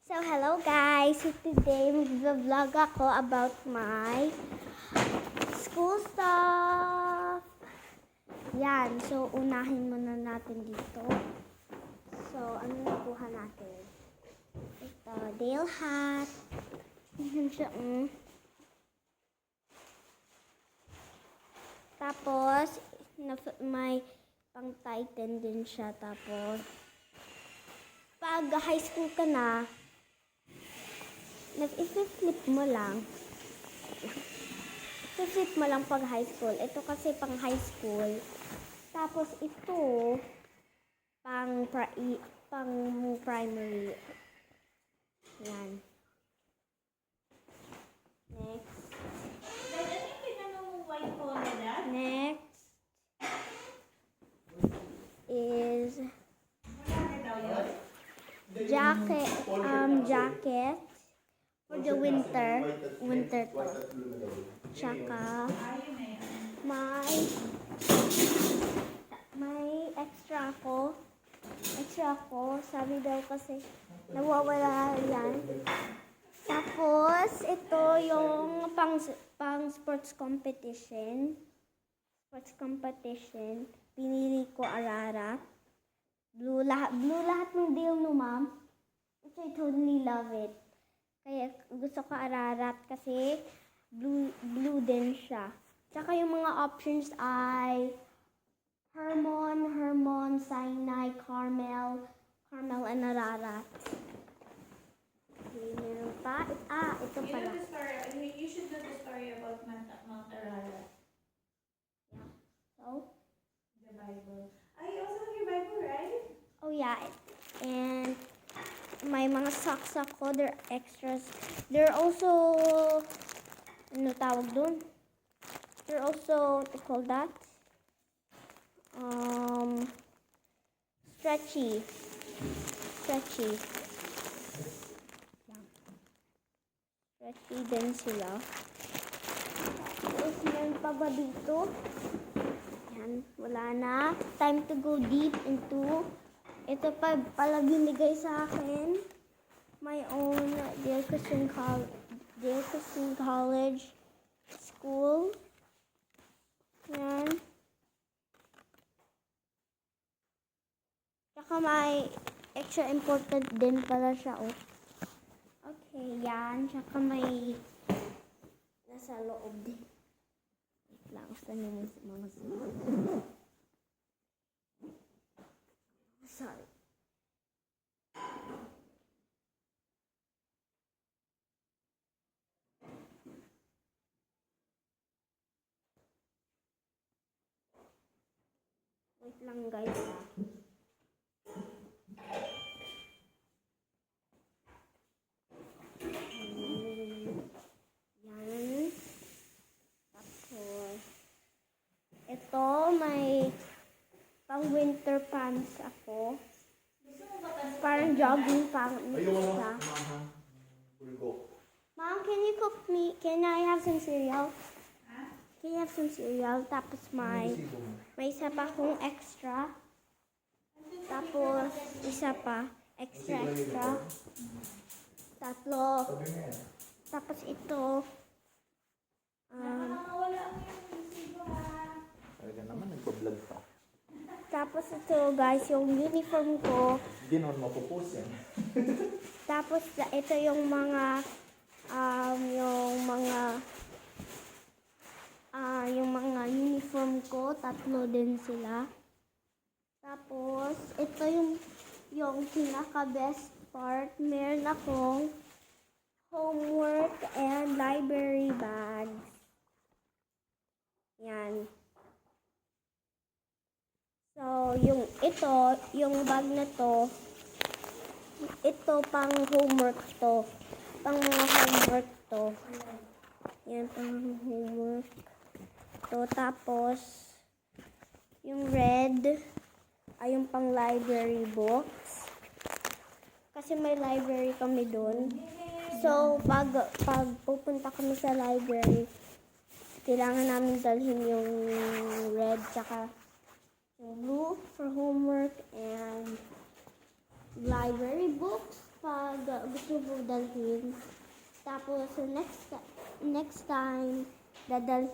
So, hello guys! So, today, mag-vlog ako about my school stuff. Yan. So, unahin muna natin dito. So, ano nakuha natin? Ito, Dale hat. Yan siya. Tapos, may pang-tighten din siya. Tapos, pag high school ka na, i-flip mo lang. I-flip mo lang pag high school. Ito kasi pang high school. Tapos ito, pang primary. Yan. Next. Next is jacket for the winter to. Tsaka may extra ko, sabi daw kasi nawawala yan. Tapos ito yung pang sports competition, pinili ko Ararat. Blue lahat ng deal no, ma'am. Which I totally love it. Kaya gusto ko Ararat kasi blue din siya. Tsaka yung mga options ay Hermon, Sinai, Carmel, and Ararat. Okay, meron pa. Ito pala. You should know the story about Mount Ararat. Yeah. So? The Bible. You also have your Bible, right? Oh yeah, and may mga socks ako, they're extras. They're also, ano tawag dun? They're also, what do you call that? Stretchy. Yan. Stretchy din sila. Tapos meron pa ba dito? Yan, wala na. Time to go deep into. Ito pa pala binigay sa akin. My own Dale Christian College School. Yan. Tsaka may extra important din pala siya. Oh. Okay, yan. Tsaka may nasa loob din. Wait lang, saan yung mga sulat? Sorry. Wait lang guys. Yan. Tapos ito may pang winter pants ako. Parang jogging pants siya. Mom, can you cook me? Can I have some cereal? Can you have some cereal? Tapos may isa pa akong extra. Tapos isa pa. Extra. Tatlo. Tapos ito. Talaga naman, nagpa-vlog pa. Tapos ito guys, yung uniform ko. Hindi naman mapupost yan. Tapos ito yung mga uniform ko, tatlo din sila. Tapos ito yung pinaka best part, meron akong homework and library bags. Yan. So, yung bag na to, ito pang homework to. Pang mga homework to. Yan, pang homework to. Tapos, yung red, ay yung pang library books. Kasi may library kami dun. So, pag pupunta kami sa library, kailangan namin dalhin yung red, tsaka yung blue for homework and library books. pag gusto mo dalhin. Tapos next time, dadalhin